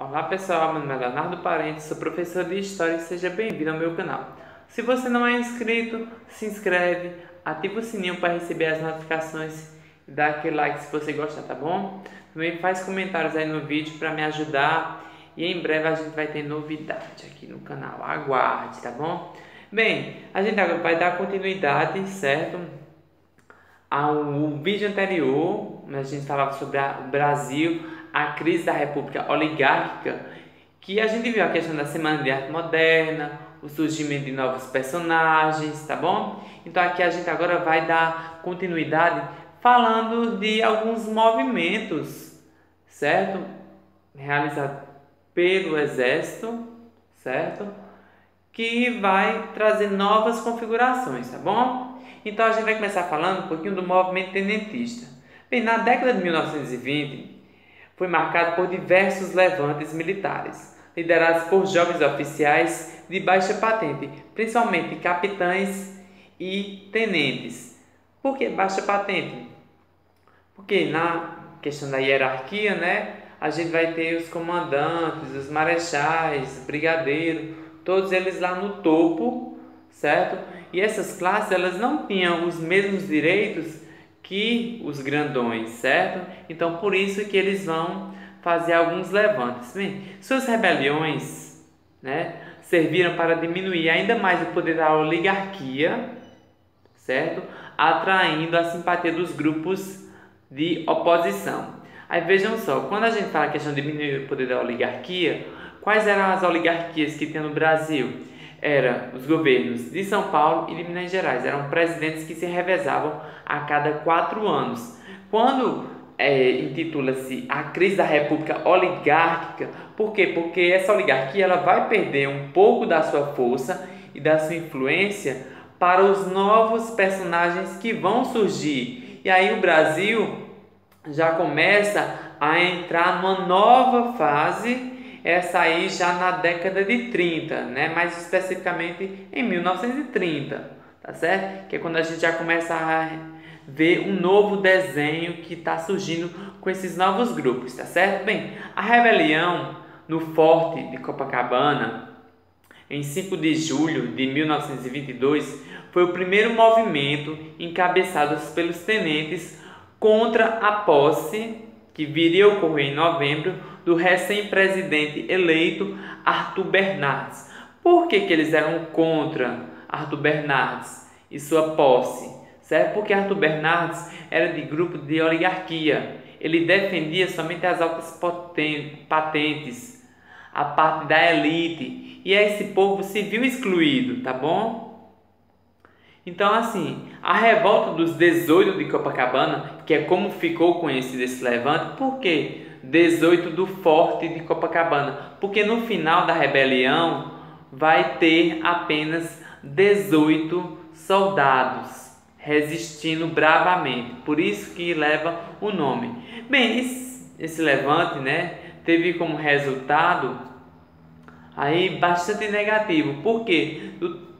Olá pessoal, meu nome é Leonardo Parente, sou professor de História e seja bem-vindo ao meu canal. Se você não é inscrito, se inscreve, ativa o sininho para receber as notificações e dá aquele like se você gostar, tá bom? Também faz comentários aí no vídeo para me ajudar e em breve a gente vai ter novidade aqui no canal, aguarde, tá bom? Bem, a gente agora vai dar continuidade, certo? Ao vídeo anterior, a gente falava sobre o Brasil, a crise da República Oligárquica, que a gente viu a questão da Semana de Arte Moderna, o surgimento de novos personagens, tá bom? Então aqui a gente agora vai dar continuidade falando de alguns movimentos, certo? Realizados pelo Exército, certo? Que vai trazer novas configurações, tá bom? Então a gente vai começar falando um pouquinho do movimento tenentista. Bem, na década de 1920 foi marcado por diversos levantes militares, liderados por jovens oficiais de baixa patente, principalmente capitães e tenentes. Por que baixa patente? Porque na questão da hierarquia, né, a gente vai ter os comandantes, os marechais, brigadeiros, todos eles lá no topo, certo? E essas classes elas não tinham os mesmos direitos que os grandões, certo? Então por isso que eles vão fazer alguns levantes. Bem, suas rebeliões, né, serviram para diminuir ainda mais o poder da oligarquia, certo? Atraindo a simpatia dos grupos de oposição. Aí vejam só, quando a gente fala a questão de diminuir o poder da oligarquia, quais eram as oligarquias que tinha no Brasil? Eram os governos de São Paulo e de Minas Gerais. Eram presidentes que se revezavam a cada 4 anos. Quando intitula-se a crise da República Oligárquica, por quê? Porque essa oligarquia ela vai perder um pouco da sua força e da sua influência para os novos personagens que vão surgir. E aí o Brasil já começa a entrar numa nova fase, essa aí já na década de 30, né? Mais especificamente em 1930, tá certo? Que é quando a gente já começa a ver um novo desenho que está surgindo com esses novos grupos, tá certo? Bem, a rebelião no Forte de Copacabana, em 5 de julho de 1922, foi o primeiro movimento encabeçado pelos tenentes contra a posse, que viria a ocorrer em novembro, do recém-presidente eleito Arthur Bernardes. Por que eles eram contra Arthur Bernardes e sua posse? Certo? Porque Arthur Bernardes era de grupo de oligarquia. Ele defendia somente as altas patentes, a parte da elite. E esse povo se viu excluído, tá bom? Então, assim, a revolta dos 18 de Copacabana, que é como ficou conhecido esse levante, por quê? 18 do Forte de Copacabana, porque no final da rebelião vai ter apenas 18 soldados resistindo bravamente, por isso que leva o nome. Bem, esse levante, né, teve como resultado aí bastante negativo, porque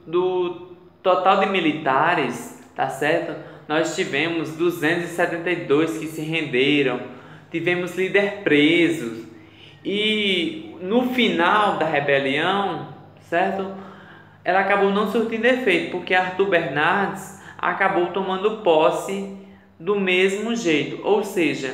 do total de militares, tá certo? Nós tivemos 272 que se renderam, tivemos líder presos e no final da rebelião, certo? Ela acabou não surtindo efeito, porque Arthur Bernardes acabou tomando posse do mesmo jeito, ou seja,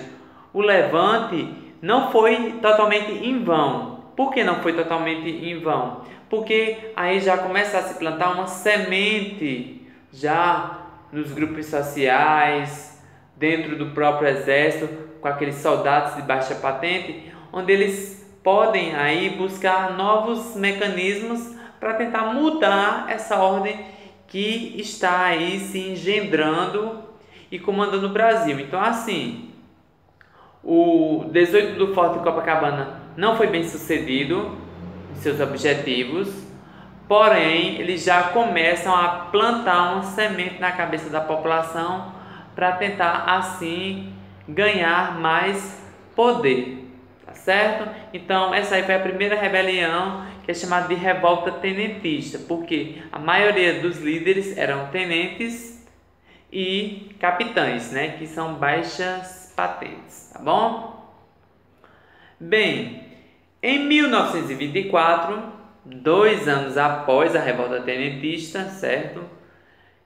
o levante não foi totalmente em vão. Por que não foi totalmente em vão? Porque aí já começa a se plantar uma semente já nos grupos sociais, dentro do próprio exército, com aqueles soldados de baixa patente, onde eles podem aí buscar novos mecanismos para tentar mudar essa ordem que está aí se engendrando e comandando o Brasil. Então, assim, o 18 do Forte de Copacabana não foi bem sucedido em seus objetivos, porém eles já começam a plantar uma semente na cabeça da população para tentar assim ganhar mais poder, tá certo? Então essa aí foi a primeira rebelião, que é chamada de revolta tenentista, porque a maioria dos líderes eram tenentes e capitães, né, que são baixas patentes, tá bom? Bem, Em 1924, 2 anos após a revolta tenentista, certo?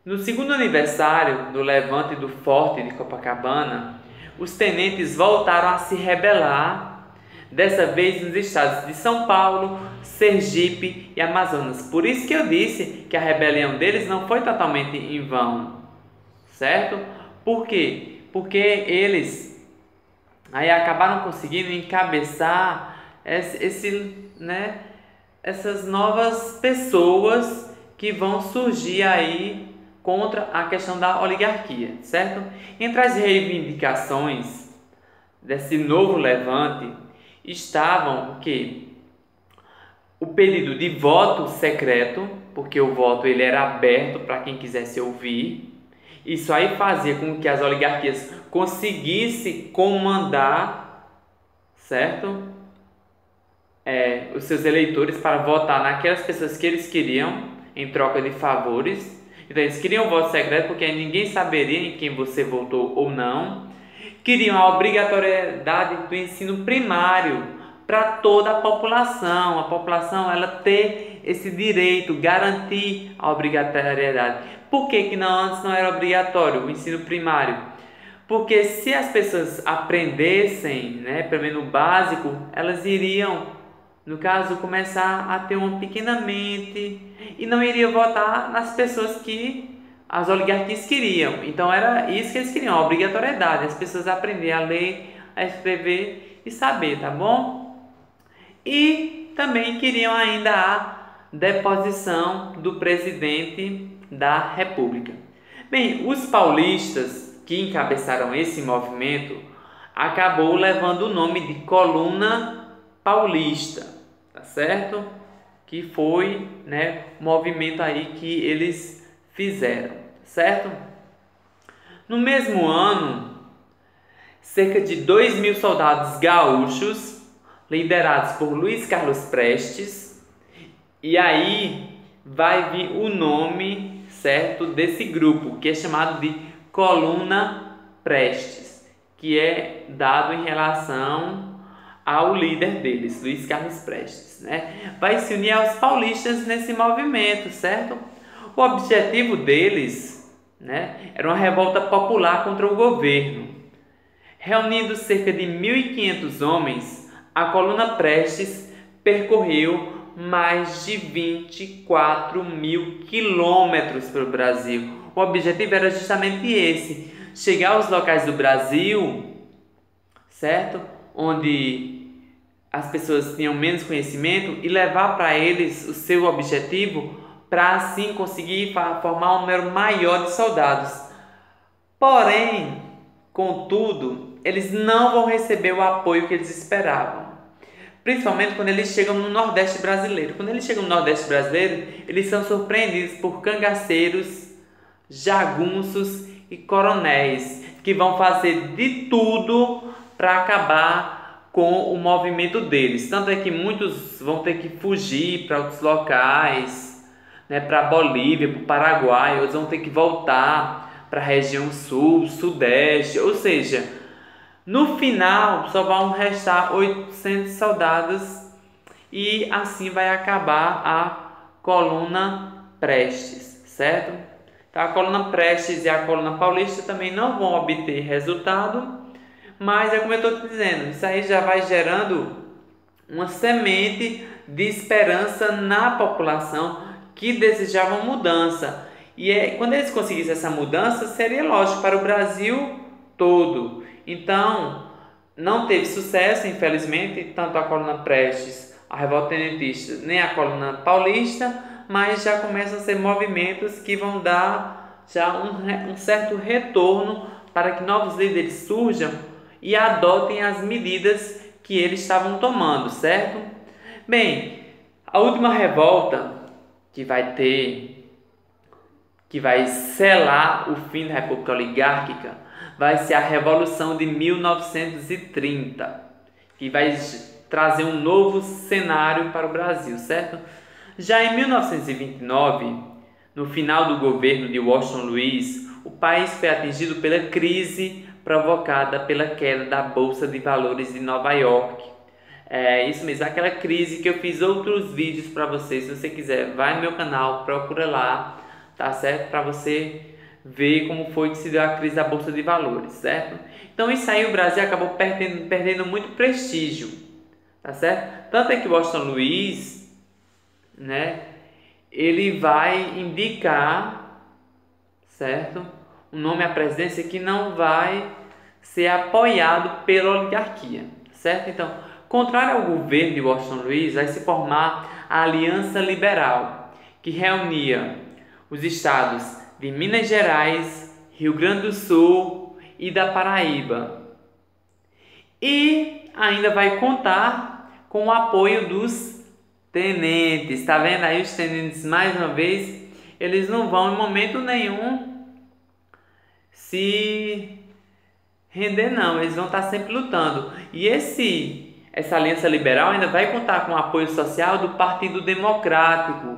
No segundo aniversário do levante do Forte de Copacabana, os tenentes voltaram a se rebelar, dessa vez nos estados de São Paulo, Sergipe e Amazonas. Por isso que eu disse que a rebelião deles não foi totalmente em vão, certo? Por quê? Porque eles aí acabaram conseguindo encabeçar essas novas pessoas que vão surgir aí contra a questão da oligarquia, certo? Entre as reivindicações desse novo levante estavam o quê? O pedido de voto secreto, porque o voto ele era aberto para quem quisesse ouvir. Isso aí fazia com que as oligarquias conseguissem comandar, certo? Os seus eleitores para votar naquelas pessoas que eles queriam em troca de favores. Então eles queriam voto secreto porque aí ninguém saberia em quem você votou ou não. Queriam a obrigatoriedade do ensino primário para toda a população ela ter esse direito, garantir a obrigatoriedade. Por que antes não era obrigatório o ensino primário? Porque se as pessoas aprendessem, pelo menos o básico, elas iriam, no caso, começar a ter uma pequena mente e não iriam votar nas pessoas que as oligarquias queriam. Então era isso que eles queriam, a obrigatoriedade, as pessoas aprenderem a ler, a escrever e saber, tá bom? E também queriam ainda a deposição do presidente da República. Bem, os paulistas que encabeçaram esse movimento acabou levando o nome de Coluna Paulista, tá certo? Que foi, o movimento aí que eles fizeram, certo? No mesmo ano, cerca de 2.000 soldados gaúchos, liderados por Luiz Carlos Prestes, e aí vai vir o nome, certo, desse grupo, que é chamado de Coluna Prestes, que é dado em relação ao líder deles, Luiz Carlos Prestes, vai se unir aos paulistas nesse movimento, certo? O objetivo deles, era uma revolta popular contra o governo. Reunindo cerca de 1.500 homens, a Coluna Prestes percorreu mais de 24.000 quilômetros pelo Brasil. O objetivo era justamente esse: chegar aos locais do Brasil, certo? Onde as pessoas tinham menos conhecimento e levar para eles o seu objetivo para assim conseguir formar um número maior de soldados. Porém, contudo, eles não vão receber o apoio que eles esperavam. Principalmente quando eles chegam no Nordeste brasileiro. Quando eles chegam no Nordeste brasileiro, eles são surpreendidos por cangaceiros, jagunços e coronéis que vão fazer de tudo para acabar com o movimento deles. Tanto é que muitos vão ter que fugir para outros locais, para a Bolívia, para o Paraguai, outros vão ter que voltar para a região sul, sudeste, ou seja, no final só vão restar 800 soldados e assim vai acabar a Coluna Prestes, certo? Então a Coluna Prestes e a Coluna Paulista também não vão obter resultado, mas é como eu estou dizendo, isso aí já vai gerando uma semente de esperança na população que desejavam mudança. E quando eles conseguissem essa mudança, seria lógico para o Brasil todo. Então, não teve sucesso, infelizmente, tanto a Coluna Prestes, a Revolta Tenentista, nem a Coluna Paulista, mas já começam a ser movimentos que vão dar já um certo retorno para que novos líderes surjam e adotem as medidas que eles estavam tomando, certo? Bem, a última revolta que vai selar o fim da República Oligárquica vai ser a Revolução de 1930, que vai trazer um novo cenário para o Brasil, certo? Já em 1929, no final do governo de Washington Luiz, o país foi atingido pela crise provocada pela queda da Bolsa de Valores de Nova York. É isso mesmo, aquela crise que eu fiz outros vídeos para você. Se você quiser, vai no meu canal, procura lá, tá certo? Para você ver como foi que se deu a crise da Bolsa de Valores, certo? Então isso aí o Brasil acabou perdendo muito prestígio, tá certo? Tanto é que o Washington Luiz, né, ele vai indicar, certo, um nome à presidência que não vai ser apoiado pela oligarquia, certo? Então, contrário ao governo de Washington Luiz, vai se formar a Aliança Liberal, que reunia os estados de Minas Gerais, Rio Grande do Sul e da Paraíba. E ainda vai contar com o apoio dos tenentes. Tá vendo aí os tenentes, mais uma vez, eles não vão em momento nenhum se render não, eles vão estar sempre lutando. E essa aliança liberal ainda vai contar com o apoio social do Partido Democrático,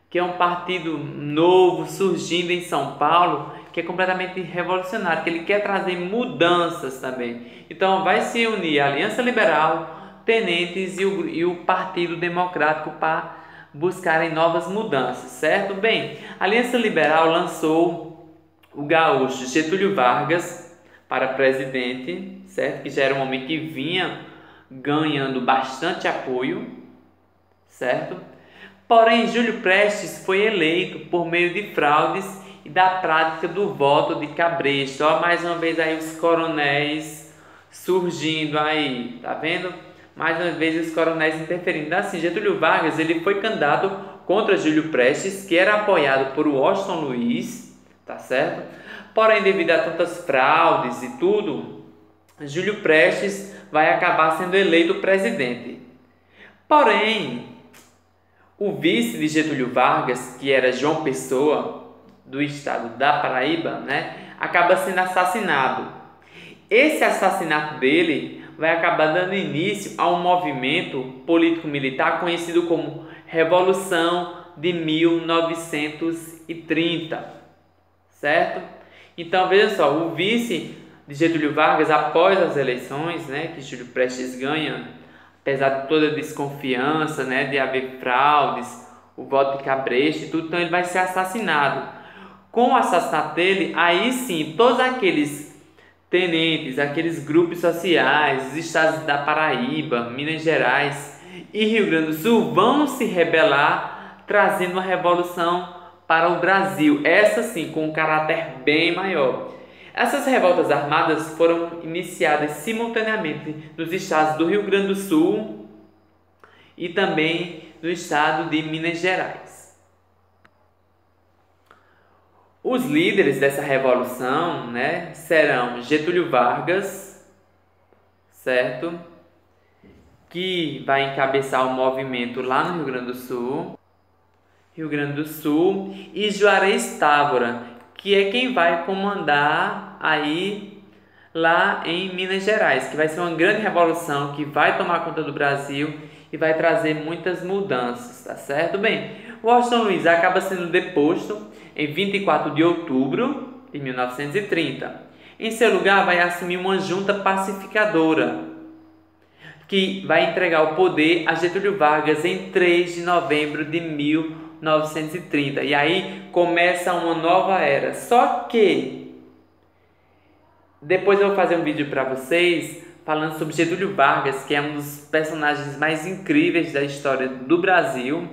que é um partido novo surgindo em São Paulo, que é completamente revolucionário, que ele quer trazer mudanças também. Então vai se unir a Aliança Liberal, tenentes e o Partido Democrático para buscarem novas mudanças, certo? Bem, a Aliança Liberal lançou o gaúcho Getúlio Vargas para presidente, certo? Que já era um homem que vinha ganhando bastante apoio, certo? Porém, Júlio Prestes foi eleito por meio de fraudes e da prática do voto de cabresto. Ó, mais uma vez aí os coronéis surgindo aí, tá vendo? Mais uma vez os coronéis interferindo. Assim, Getúlio Vargas ele foi candidato contra Júlio Prestes, que era apoiado por Washington Luiz, tá certo? Porém, devido a tantas fraudes e tudo, Júlio Prestes vai acabar sendo eleito presidente. Porém, o vice de Getúlio Vargas, que era João Pessoa, do estado da Paraíba, né, acaba sendo assassinado. Esse assassinato dele vai acabar dando início a um movimento político-militar conhecido como Revolução de 1930, certo? Então, veja só, o vice de Getúlio Vargas, após as eleições, né, que Júlio Prestes ganha, apesar de toda a desconfiança, né, de haver fraudes, o voto de cabresto e tudo, então ele vai ser assassinado. Com o assassinato dele, aí sim, todos aqueles tenentes, aqueles grupos sociais, os estados da Paraíba, Minas Gerais e Rio Grande do Sul vão se rebelar, trazendo uma revolução para o Brasil, essa sim, com um caráter bem maior. Essas revoltas armadas foram iniciadas simultaneamente nos estados do Rio Grande do Sul e também no estado de Minas Gerais. Os líderes dessa revolução, né, serão Getúlio Vargas, certo? Que vai encabeçar o movimento lá no Rio Grande do Sul, e Juarez Távora, que é quem vai comandar aí lá em Minas Gerais, que vai ser uma grande revolução que vai tomar conta do Brasil e vai trazer muitas mudanças, tá certo? Bem, Washington Luiz acaba sendo deposto em 24 de outubro de 1930. Em seu lugar vai assumir uma junta pacificadora, que vai entregar o poder a Getúlio Vargas em 3 de novembro de 1930. E aí começa uma nova era. Só que depois eu vou fazer um vídeo para vocês falando sobre Getúlio Vargas, que é um dos personagens mais incríveis da história do Brasil.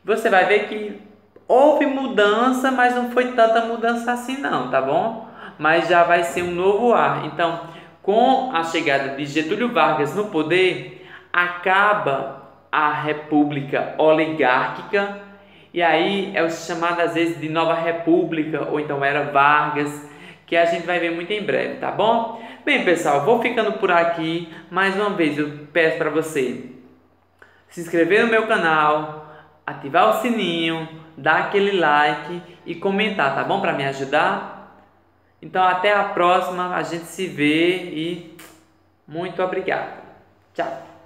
Você vai ver que houve mudança, mas não foi tanta mudança assim não, tá bom? Mas já vai ser um novo ar. Então, com a chegada de Getúlio Vargas no poder, acaba a república oligárquica, e aí é o chamado às vezes de Nova República, ou então era Vargas, que a gente vai ver muito em breve, tá bom? Bem, pessoal, vou ficando por aqui. Mais uma vez eu peço para você se inscrever no meu canal, ativar o sininho, dar aquele like e comentar, tá bom? Para me ajudar. Então até a próxima, a gente se vê e muito obrigado. Tchau.